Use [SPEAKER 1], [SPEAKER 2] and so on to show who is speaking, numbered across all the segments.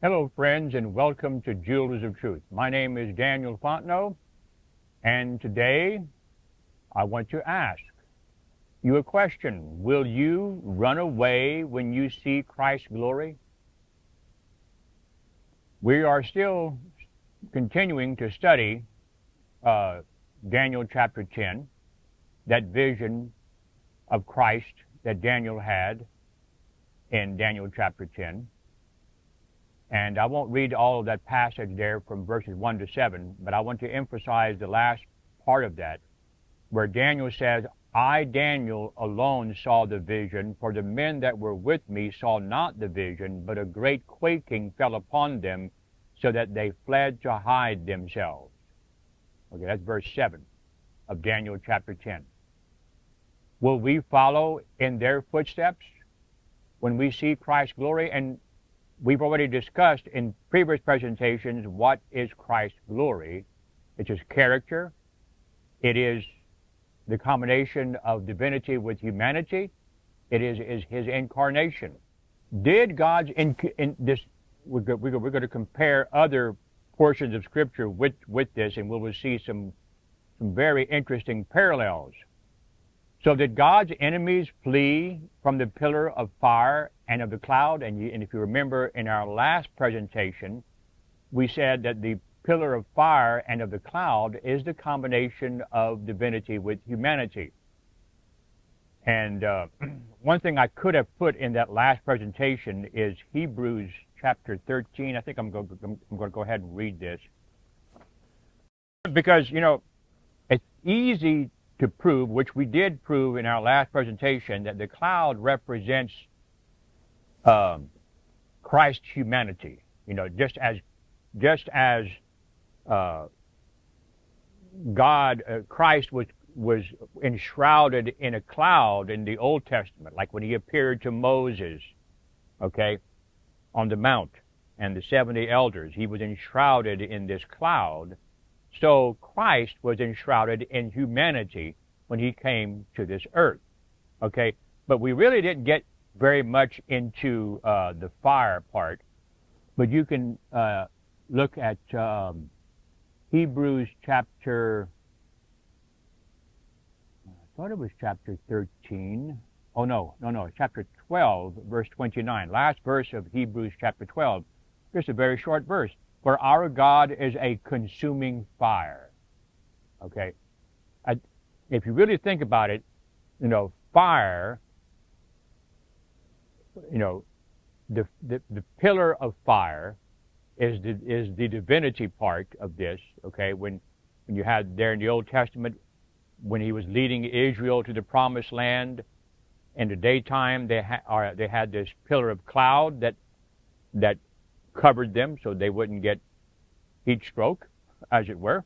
[SPEAKER 1] Hello, friends, and welcome to Jewels of Truth. My name is Daniel Fontenot, and today I want to ask you a question. Will you run away when you see Christ's glory? We are still continuing to study Daniel chapter 10, that vision of Christ that Daniel had in Daniel chapter 10. And I won't read all of that passage there from verses 1 to 7, but I want to emphasize the last part of that, where Daniel says, I, Daniel, alone saw the vision, for the men that were with me saw not the vision, but a great quaking fell upon them, so that they fled to hide themselves. Okay, that's verse 7 of Daniel chapter 10. Will we follow in their footsteps when we see Christ's glory? And we've already discussed in previous presentations what is Christ's glory. It's his character. It is the combination of divinity with humanity. It is his incarnation. Did God's we're going to compare other portions of Scripture with this, and we will see some very interesting parallels. So did God's enemies flee from the pillar of fire and of the cloud? And if you remember in our last presentation, we said that the pillar of fire and of the cloud is the combination of divinity with humanity. And one thing I could have put in that last presentation is Hebrews chapter 13. I think I'm going to go ahead and read this. Because, it's easy to prove, which we did prove in our last presentation, that the cloud represents Christ's humanity. Just as Christ was enshrouded in a cloud in the Old Testament, like when he appeared to Moses, okay, on the mount, and the 70 elders, he was enshrouded in this cloud. So Christ was enshrouded in humanity when he came to this earth, okay? But we really didn't get very much into the fire part. But you can look at Hebrews chapter, I thought it was chapter 13. Oh, no, chapter 12, verse 29. Last verse of Hebrews chapter 12. Just a very short verse. For our God is a consuming fire. Okay? If you really think about it, fire, the pillar of fire is the divinity part of this. Okay? When you had there in the Old Testament, when he was leading Israel to the promised land, in the daytime they had this pillar of cloud that covered them so they wouldn't get heat stroke, as it were,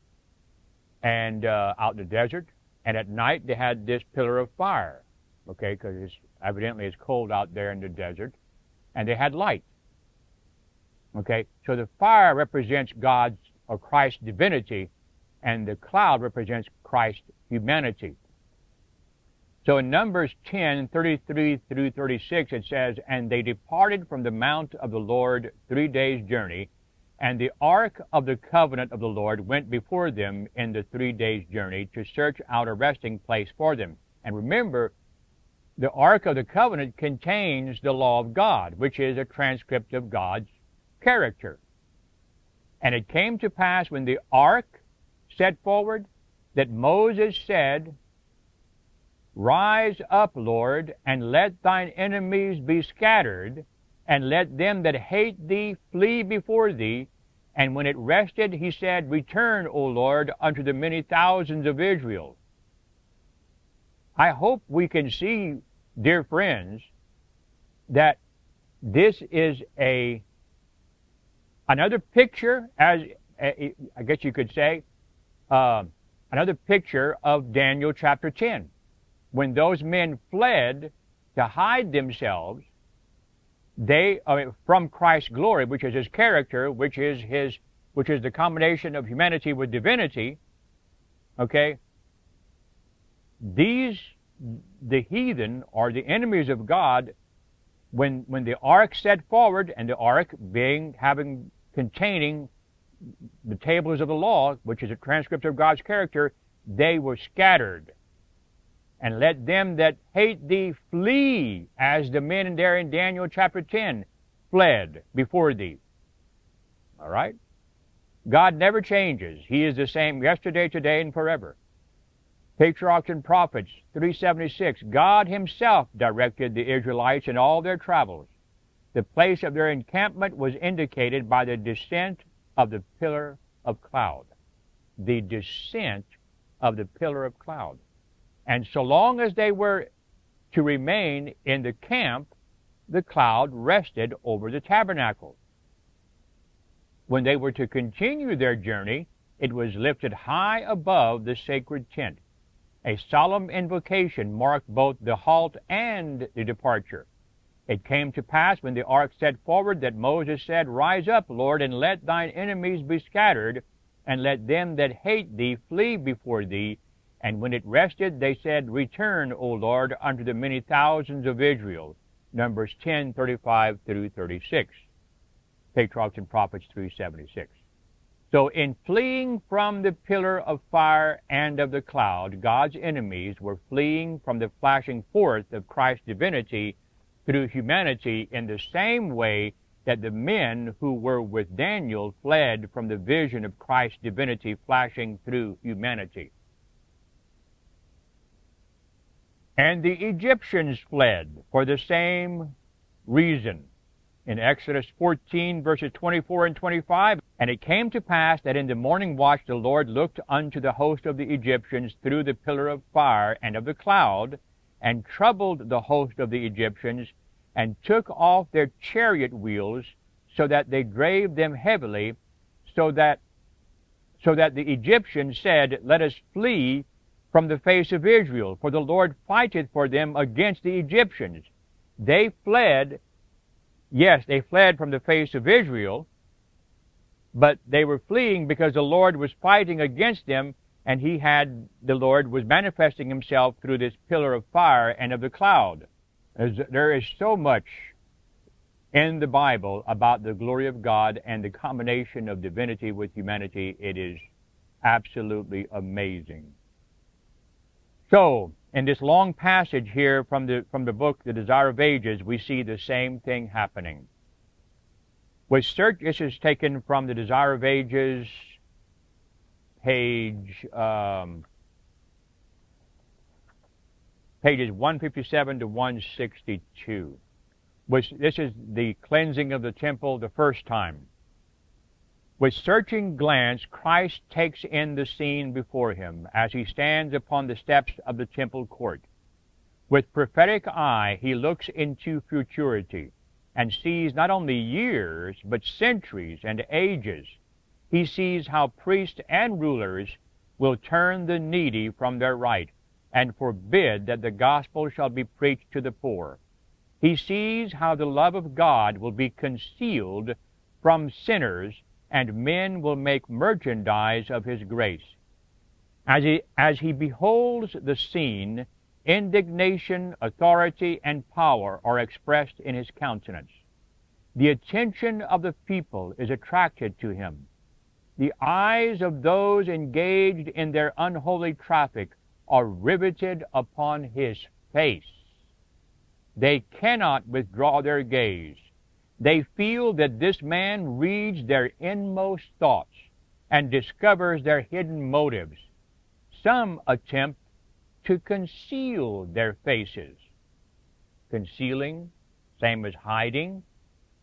[SPEAKER 1] and out in the desert. And at night they had this pillar of fire, okay, because evidently it's cold out there in the desert, and they had light. Okay, so the fire represents God's or Christ's divinity, and the cloud represents Christ's humanity. So in Numbers 10, 33 through 36, it says, And they departed from the mount of the Lord 3 days' journey, and the ark of the covenant of the Lord went before them in the 3 days' journey to search out a resting place for them. And remember, the ark of the covenant contains the law of God, which is a transcript of God's character. And it came to pass when the ark set forward that Moses said, Rise up, Lord, and let thine enemies be scattered, and let them that hate thee flee before thee. And when it rested, he said, Return, O Lord, unto the many thousands of Israel. I hope we can see, dear friends, that this is another picture, as I guess you could say, another picture of Daniel chapter 10. When those men fled to hide themselves, from Christ's glory, which is his character, which is the combination of humanity with divinity. Okay, the heathen or the enemies of God when the ark set forward, and the ark containing the tables of the law, which is a transcript of God's character, they were scattered. And let them that hate thee flee, as the men there in Daniel chapter 10 fled before thee. All right? God never changes. He is the same yesterday, today, and forever. Patriarchs and Prophets 376, God himself directed the Israelites in all their travels. The place of their encampment was indicated by the descent of the pillar of cloud. The descent of the pillar of cloud. And so long as they were to remain in the camp, the cloud rested over the tabernacle. When they were to continue their journey, it was lifted high above the sacred tent. A solemn invocation marked both the halt and the departure. It came to pass when the ark set forward that Moses said, Rise up, Lord, and let thine enemies be scattered, and let them that hate thee flee before thee. And when it rested, they said, Return, O Lord, unto the many thousands of Israel. Numbers 10:35 through 36. Patriarchs and Prophets 3:76. So in fleeing from the pillar of fire and of the cloud, God's enemies were fleeing from the flashing forth of Christ's divinity through humanity in the same way that the men who were with Daniel fled from the vision of Christ's divinity flashing through humanity. And the Egyptians fled for the same reason. In Exodus 14, verses 24 and 25, And it came to pass that in the morning watch the Lord looked unto the host of the Egyptians through the pillar of fire and of the cloud, and troubled the host of the Egyptians, and took off their chariot wheels, so that they drave them heavily, so that the Egyptians said, Let us flee from the face of Israel, for the Lord fighteth for them against the Egyptians. They fled. Yes, they fled from the face of Israel, but they were fleeing because the Lord was fighting against them, and the Lord was manifesting himself through this pillar of fire and of the cloud. There is so much in the Bible about the glory of God and the combination of divinity with humanity. It is absolutely amazing. So, in this long passage here from the book, The Desire of Ages, we see the same thing happening. This is taken from The Desire of Ages, pages 157 to 162. This is the cleansing of the temple the first time. With searching glance, Christ takes in the scene before him as he stands upon the steps of the temple court. With prophetic eye, he looks into futurity and sees not only years, but centuries and ages. He sees how priests and rulers will turn the needy from their right and forbid that the gospel shall be preached to the poor. He sees how the love of God will be concealed from sinners, and men will make merchandise of his grace. As he beholds the scene, indignation, authority, and power are expressed in his countenance. The attention of the people is attracted to him. The eyes of those engaged in their unholy traffic are riveted upon his face. They cannot withdraw their gaze. They feel that this man reads their inmost thoughts and discovers their hidden motives. Some attempt to conceal their faces. Concealing, same as hiding,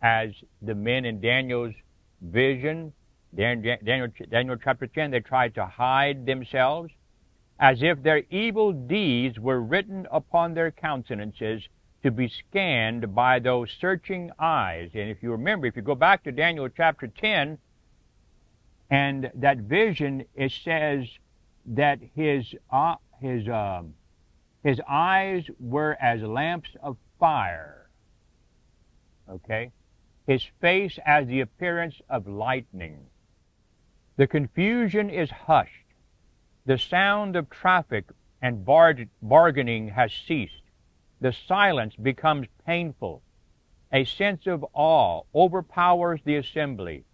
[SPEAKER 1] as the men in Daniel's vision, Daniel chapter 10, they tried to hide themselves, as if their evil deeds were written upon their countenances to be scanned by those searching eyes. And if you remember, if you go back to Daniel chapter 10, and that vision, it says that his eyes were as lamps of fire. Okay? His face as the appearance of lightning. The confusion is hushed. The sound of traffic and bargaining has ceased. The silence becomes painful. A sense of awe overpowers the assembly.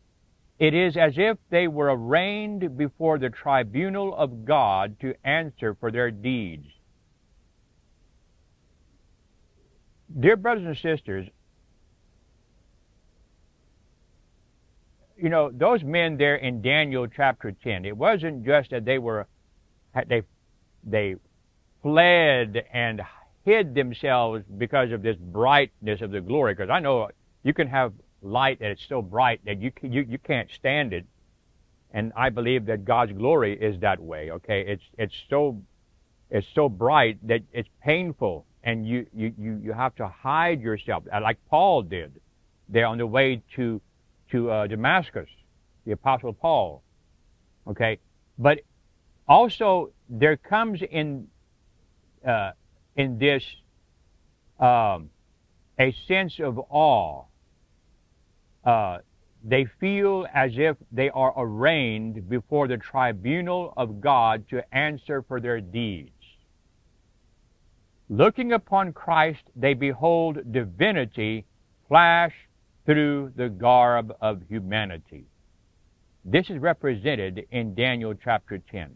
[SPEAKER 1] It is as if they were arraigned before the tribunal of God to answer for their deeds. Dear brothers and sisters, you know, those men there in Daniel chapter 10, it wasn't just that they fled and hid themselves because of this brightness of the glory. Because I know you can have light that it's so bright that you can't stand it, and I believe that God's glory is that way. Okay, it's so bright that it's painful, and you have to hide yourself, like Paul did there on the way to Damascus, the Apostle Paul. Okay, but also there comes in this a sense of awe. They feel as if they are arraigned before the tribunal of God to answer for their deeds. Looking upon Christ, they behold divinity flash through the garb of humanity. This is represented in Daniel chapter 10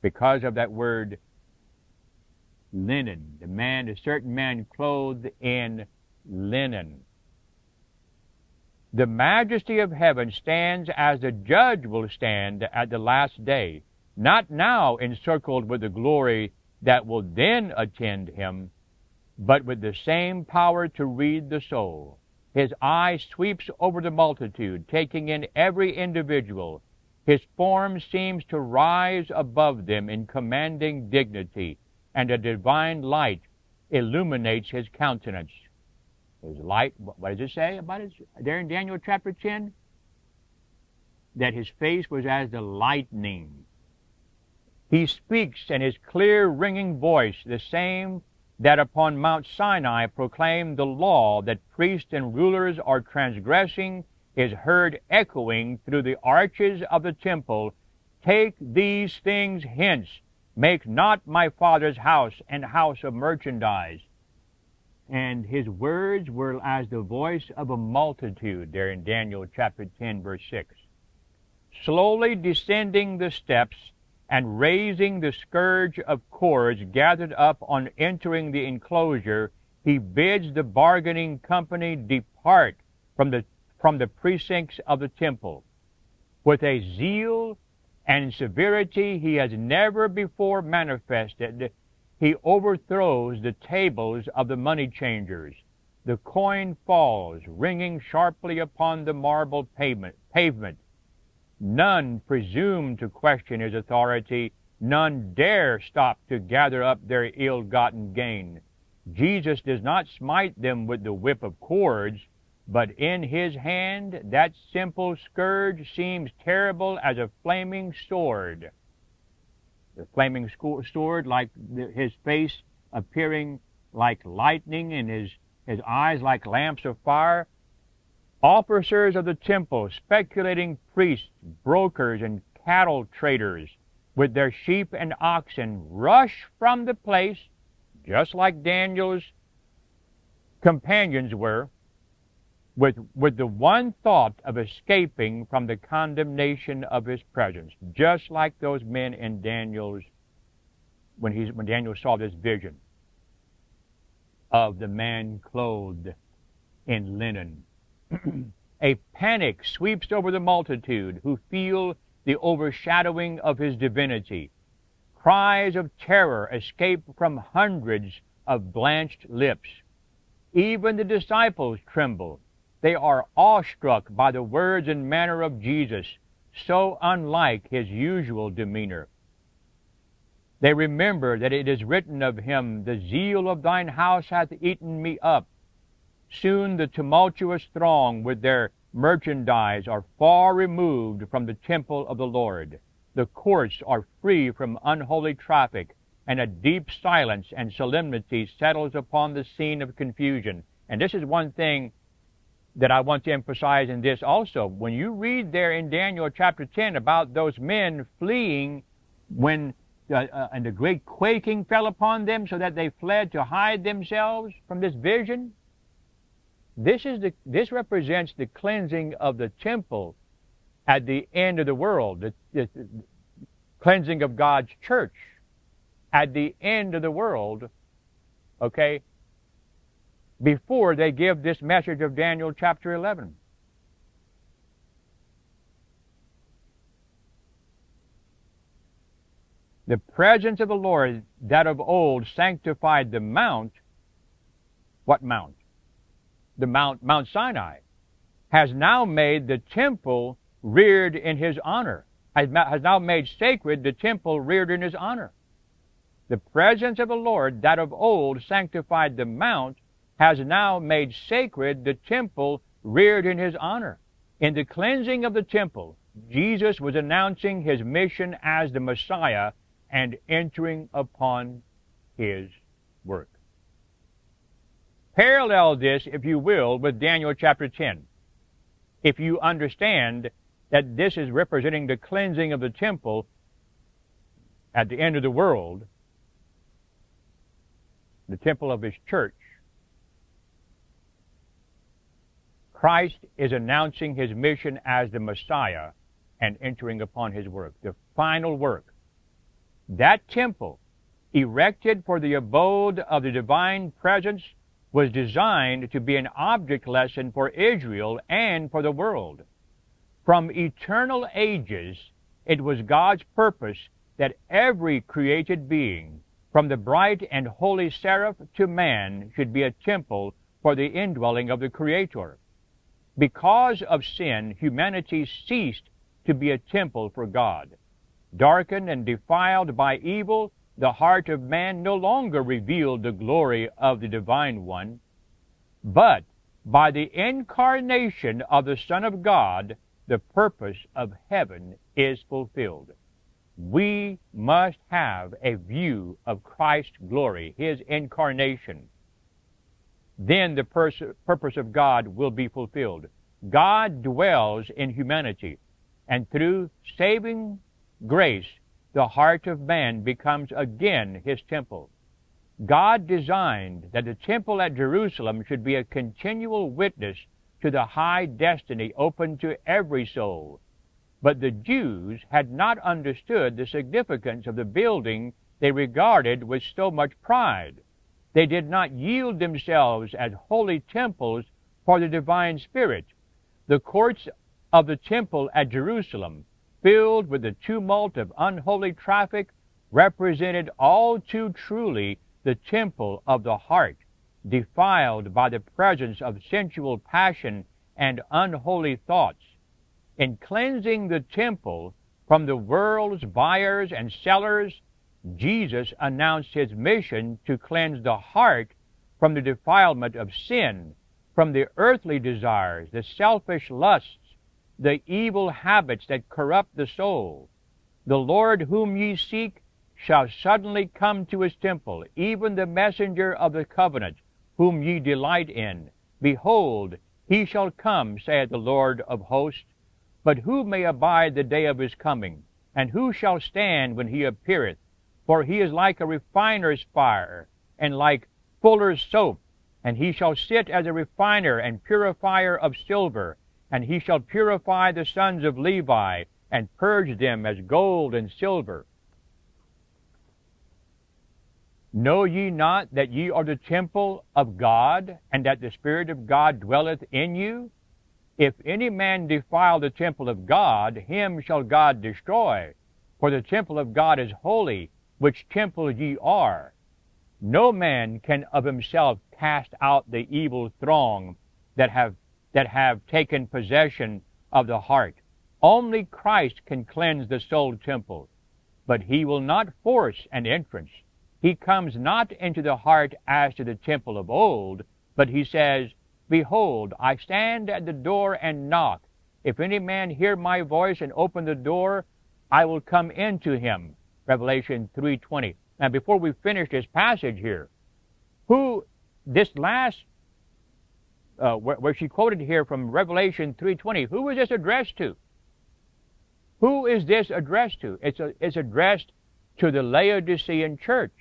[SPEAKER 1] because of that word linen. A certain man clothed in linen. The majesty of heaven stands as the judge will stand at the last day, not now encircled with the glory that will then attend him, but with the same power to read the soul. His eye sweeps over the multitude, taking in every individual. His form seems to rise above them in commanding dignity, and a divine light illuminates his countenance. His light, what does it say about it there in Daniel chapter 10? That his face was as the lightning. He speaks, and his clear ringing voice, the same that upon Mount Sinai proclaimed the law that priests and rulers are transgressing, is heard echoing through the arches of the temple, "Take these things hence, make not my Father's house an house of merchandise." And his words were as the voice of a multitude, there in Daniel chapter 10, verse 6. Slowly descending the steps and raising the scourge of cords gathered up on entering the enclosure, he bids the bargaining company depart from the precincts of the temple. With a zeal and severity he has never before manifested, he overthrows the tables of the money changers. The coin falls, ringing sharply upon the marble pavement. None presume to question his authority. None dare stop to gather up their ill-gotten gain. Jesus does not smite them with the whip of cords, but in his hand that simple scourge seems terrible as a flaming sword. The flaming sword, like his face appearing like lightning and his eyes like lamps of fire. Officers of the temple, speculating priests, brokers, and cattle traders, with their sheep and oxen, rush from the place, just like Daniel's companions were, with the one thought of escaping from the condemnation of his presence, just like those men in Daniel's, when Daniel saw this vision of the man clothed in linen. A panic sweeps over the multitude who feel the overshadowing of his divinity. Cries of terror escape from hundreds of blanched lips. Even the disciples tremble. They are awestruck by the words and manner of Jesus, so unlike his usual demeanor. They remember that it is written of him, "The zeal of thine house hath eaten me up." Soon the tumultuous throng with their merchandise are far removed from the temple of the Lord. The courts are free from unholy traffic, and a deep silence and solemnity settles upon the scene of confusion. And this is one thing that I want to emphasize in this also. When you read there in Daniel chapter 10 about those men fleeing when and the great quaking fell upon them so that they fled to hide themselves from this vision, This represents the cleansing of the temple at the end of the world, the cleansing of God's church at the end of the world, okay, before they give this message of Daniel chapter 11. The presence of the Lord, that of old sanctified the mount. What mount? The Mount Sinai, has now made the temple reared in his honor, has now made sacred the temple reared in his honor. The presence of the Lord, that of old sanctified the mount, has now made sacred the temple reared in his honor. In the cleansing of the temple, Jesus was announcing his mission as the Messiah and entering upon his work. Parallel this, if you will, with Daniel chapter 10. If you understand that this is representing the cleansing of the temple at the end of the world, the temple of his church, Christ is announcing his mission as the Messiah and entering upon his work, the final work. That temple, erected for the abode of the divine presence, was designed to be an object lesson for Israel and for the world. From eternal ages, it was God's purpose that every created being, from the bright and holy seraph to man, should be a temple for the indwelling of the Creator. Because of sin, humanity ceased to be a temple for God. Darkened and defiled by evil, the heart of man no longer revealed the glory of the Divine One, but by the incarnation of the Son of God, the purpose of heaven is fulfilled. We must have a view of Christ's glory, his incarnation. Then the purpose of God will be fulfilled. God dwells in humanity, and through saving grace, the heart of man becomes again his temple. God designed that the temple at Jerusalem should be a continual witness to the high destiny open to every soul. But the Jews had not understood the significance of the building they regarded with so much pride. They did not yield themselves as holy temples for the divine Spirit. The courts of the temple at Jerusalem, filled with the tumult of unholy traffic, represented all too truly the temple of the heart, defiled by the presence of sensual passion and unholy thoughts. In cleansing the temple from the world's buyers and sellers, Jesus announced his mission to cleanse the heart from the defilement of sin, from the earthly desires, the selfish lusts, the evil habits that corrupt the soul. The Lord whom ye seek shall suddenly come to his temple, even the messenger of the covenant, whom ye delight in. Behold, he shall come, saith the Lord of hosts. But who may abide the day of his coming? And who shall stand when he appeareth? For he is like a refiner's fire, and like fuller's soap. And he shall sit as a refiner and purifier of silver. And he shall purify the sons of Levi, and purge them as gold and silver. Know ye not that ye are the temple of God, and that the Spirit of God dwelleth in you? If any man defile the temple of God, him shall God destroy. For the temple of God is holy, which temple ye are. No man can of himself cast out the evil throng that have taken possession of the heart. Only Christ can cleanse the soul temple. But he will not force an entrance. He comes not into the heart as to the temple of old, but he says, Behold, I stand at the door and knock. If any man hear my voice and open the door, I will come into him. Revelation 3:20. Now, before we finish this passage here, this last, where she quoted here from Revelation 3:20, who is this addressed to? Who is this addressed to? It's addressed to the Laodicean church.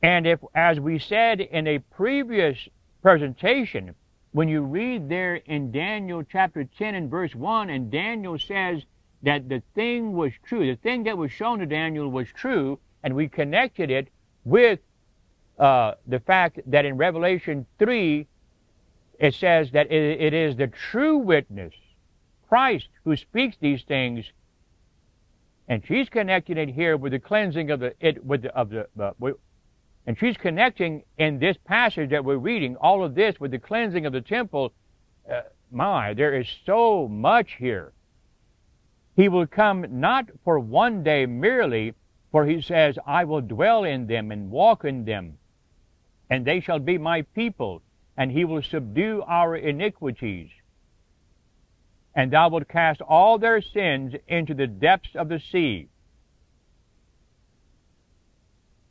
[SPEAKER 1] And if, as we said in a previous presentation, when you read there in Daniel chapter 10 and verse 1, and Daniel says that the thing was true, the thing that was shown to Daniel was true, and we connected it with the fact that in Revelation 3, it says that it is the true witness, Christ, who speaks these things, and she's connecting it here with the cleansing of and she's connecting in this passage that we're reading all of this with the cleansing of the temple. There is so much here. He will come not for one day merely, for he says, I will dwell in them and walk in them, and they shall be my people, and he will subdue our iniquities. And thou wilt cast all their sins into the depths of the sea.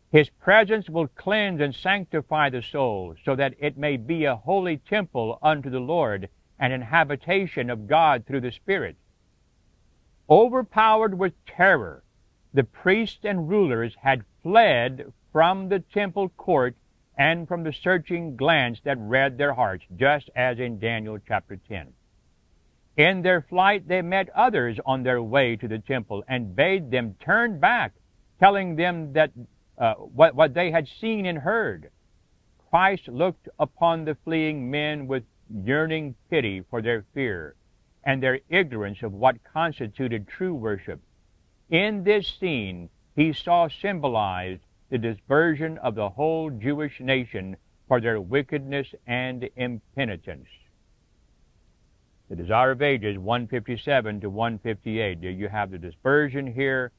[SPEAKER 1] His presence will cleanse and sanctify the soul, so that it may be a holy temple unto the Lord, and an habitation of God through the Spirit. Overpowered with terror, the priests and rulers had fled from the temple court and from the searching glance that read their hearts, just as in Daniel chapter 10. In their flight they met others on their way to the temple and bade them turn back, telling them that what they had seen and heard. Christ looked upon the fleeing men with yearning pity for their fear and their ignorance of what constituted true worship. In this scene, he saw symbolized the dispersion of the whole Jewish nation for their wickedness and impenitence. The Desire of Ages, 157 to 158. There you have the dispersion here.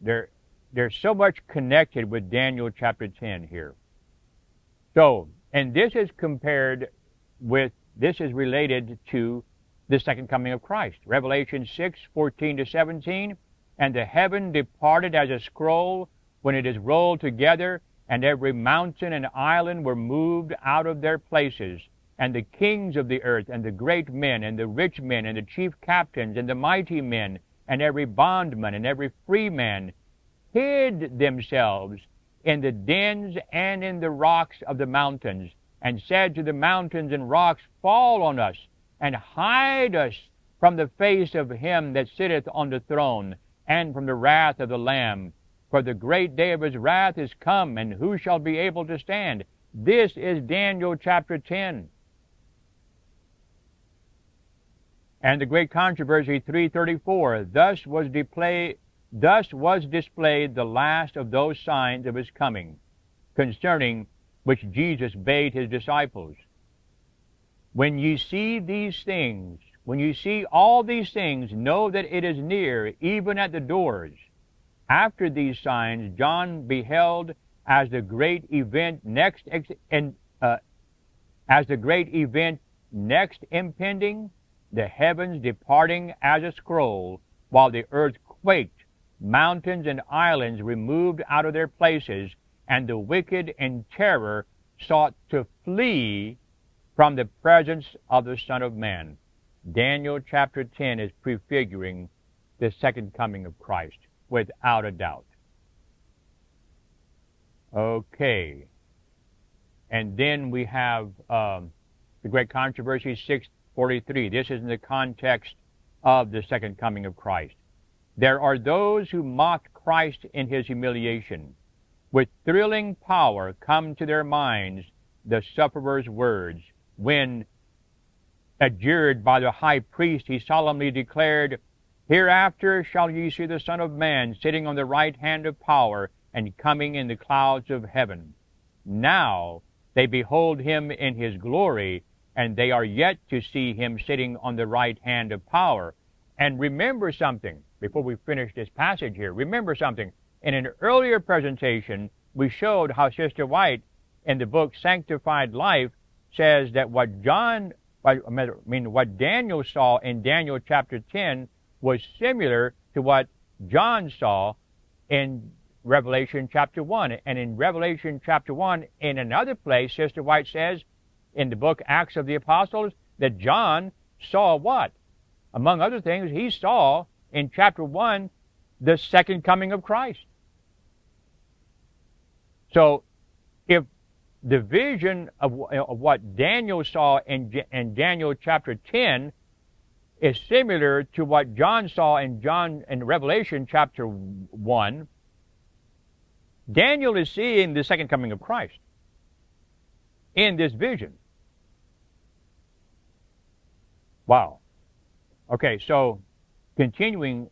[SPEAKER 1] There's so much connected with Daniel chapter 10 here. So, and this is related to the second coming of Christ. Revelation 6, 14 to 17. And the heaven departed as a scroll when it is rolled together, and every mountain and island were moved out of their places. And the kings of the earth, and the great men, and the rich men, and the chief captains, and the mighty men, and every bondman, and every free man, hid themselves in the dens and in the rocks of the mountains, and said to the mountains and rocks, Fall on us, and hide us from the face of him that sitteth on the throne, and from the wrath of the Lamb. For the great day of his wrath is come, and who shall be able to stand? This is Daniel chapter 10. And the great controversy, 334, thus was displayed the last of those signs of his coming, concerning which Jesus bade his disciples. When ye see these things, when you see all these things, know that it is near, even at the doors. After these signs, John beheld as the great event next impending, the heavens departing as a scroll, while the earth quaked, mountains and islands removed out of their places, and the wicked in terror sought to flee from the presence of the Son of Man. Daniel chapter 10 is prefiguring the second coming of Christ, without a doubt. Okay. And then we have the great controversy, 643. This is in the context of the second coming of Christ. There are those who mocked Christ in his humiliation. With thrilling power come to their minds the sufferer's words, when, adjured by the high priest, he solemnly declared, Hereafter shall ye see the Son of Man sitting on the right hand of power, and coming in the clouds of heaven. Now they behold him in his glory, and they are yet to see him sitting on the right hand of power. And remember something, before we finish this passage here, remember something. In an earlier presentation, we showed how Sister White, in the book Sanctified Life, says that what Daniel saw in Daniel chapter 10 was similar to what John saw in Revelation chapter 1. And in Revelation chapter 1, in another place, Sister White says, in the book Acts of the Apostles, that John saw what? Among other things, he saw in chapter 1 the second coming of Christ. So, if the vision of what Daniel saw in Daniel chapter 10 is similar to what John saw in Revelation chapter 1. Daniel is seeing the second coming of Christ in this vision. Wow. Okay, so continuing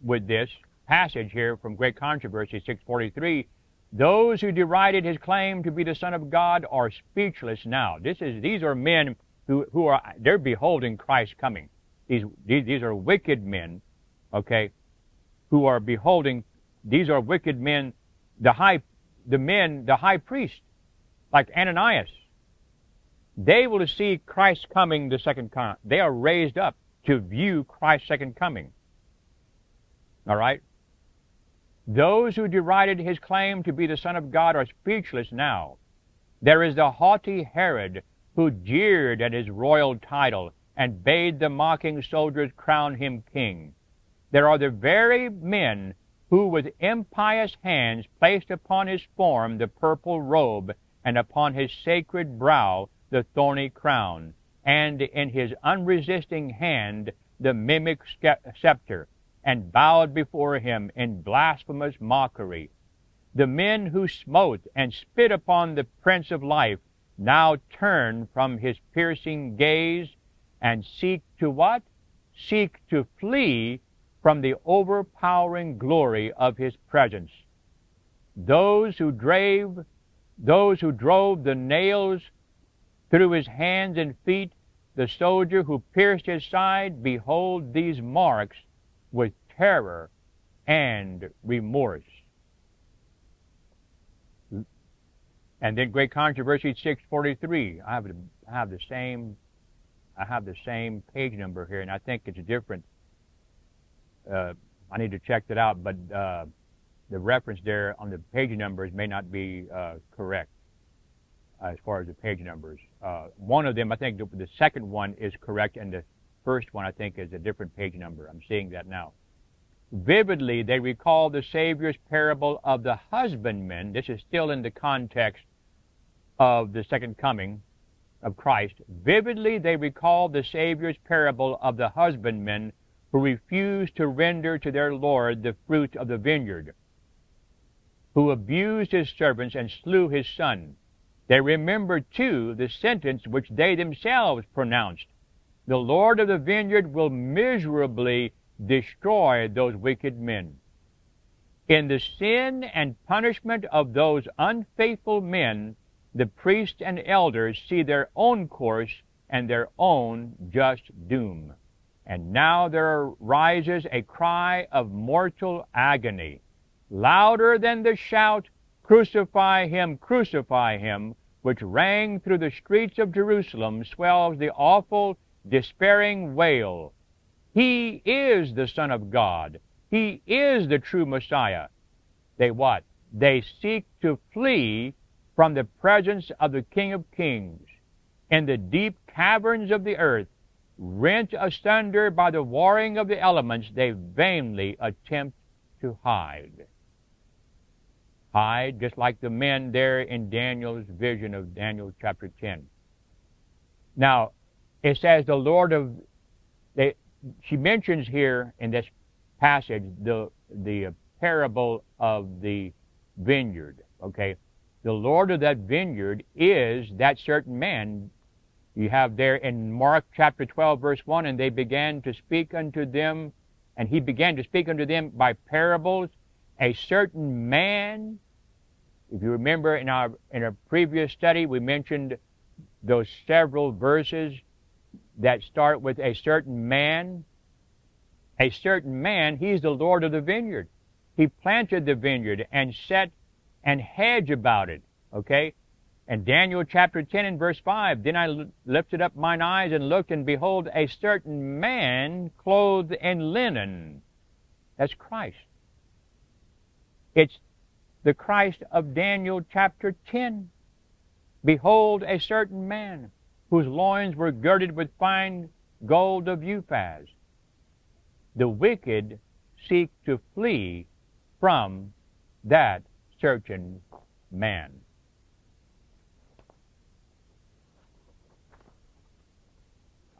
[SPEAKER 1] with this passage here from Great Controversy 643, those who derided his claim to be the Son of God are speechless now. These are men who are, they're beholding Christ coming. These are wicked men, okay, who are beholding. These are wicked men. The high priest, like Ananias, they will see Christ coming the second time. They are raised up to view Christ's second coming. All right? Those who derided his claim to be the Son of God are speechless now. There is the haughty Herod who jeered at his royal title and bade the mocking soldiers crown him king. There are the very men who with impious hands placed upon his form the purple robe, and upon his sacred brow the thorny crown, and in his unresisting hand the mimic scepter, and bowed before him in blasphemous mockery. The men who smote and spit upon the Prince of Life now turn from his piercing gaze and seek to what? Seek to flee from the overpowering glory of his presence. Those who drove the nails through his hands and feet, the soldier who pierced his side, behold these marks with terror and remorse. And then Great Controversy 643. I have the same page number here, and I think it's different. I need to check that out, but the reference there on the page numbers may not be correct as far as the page numbers. One of them, I think the second one is correct, and the first one, I think, is a different page number. I'm seeing that now. Vividly, they recall the Savior's parable of the husbandman. This is still in the context of the second coming of Christ. Vividly, they recall the Savior's parable of the husbandmen who refused to render to their Lord the fruit of the vineyard, who abused his servants and slew his son. They remember, too, the sentence which they themselves pronounced. The Lord of the vineyard will miserably destroy those wicked men. In the sin and punishment of those unfaithful men, the priests and elders see their own course and their own just doom. And now there rises a cry of mortal agony, louder than the shout, "Crucify him, crucify him," which rang through the streets of Jerusalem, swells the awful, despairing wail. He is the Son of God. He is the true Messiah. They what? They seek to flee from the presence of the King of Kings. In the deep caverns of the earth, rent asunder by the warring of the elements, they vainly attempt to hide. Hide, just like the men there in Daniel's vision of Daniel chapter 10. Now, it says the Lord of... she mentions here in this passage the parable of the vineyard, okay? The Lord of that vineyard is that certain man. You have there in Mark chapter 12, verse 1, and they began to speak unto them, and he began to speak unto them by parables. A certain man, if you remember in our previous study, we mentioned those several verses that start with a certain man. A certain man, he's the Lord of the vineyard. He planted the vineyard and set an hedge about it, okay? And Daniel chapter 10 and verse 5, then I lifted up mine eyes and looked, and behold, a certain man clothed in linen. That's Christ. It's the Christ of Daniel chapter 10. Behold, a certain man whose loins were girded with fine gold of Uphaz. The wicked seek to flee from that certain man.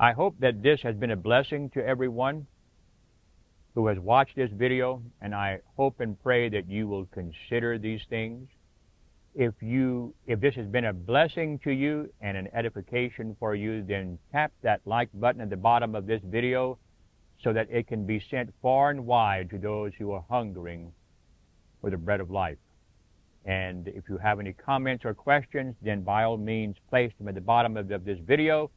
[SPEAKER 1] I hope that this has been a blessing to everyone who has watched this video, and I hope and pray that you will consider these things. If this has been a blessing to you and an edification for you, then tap that like button at the bottom of this video so that it can be sent far and wide to those who are hungering for the bread of life. And if you have any comments or questions, then by all means place them at the bottom of this video.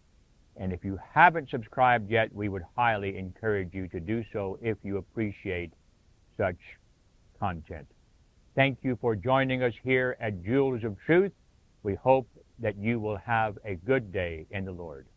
[SPEAKER 1] And if you haven't subscribed yet, we would highly encourage you to do so if you appreciate such content. Thank you for joining us here at Jewels of Truth. We hope that you will have a good day in the Lord.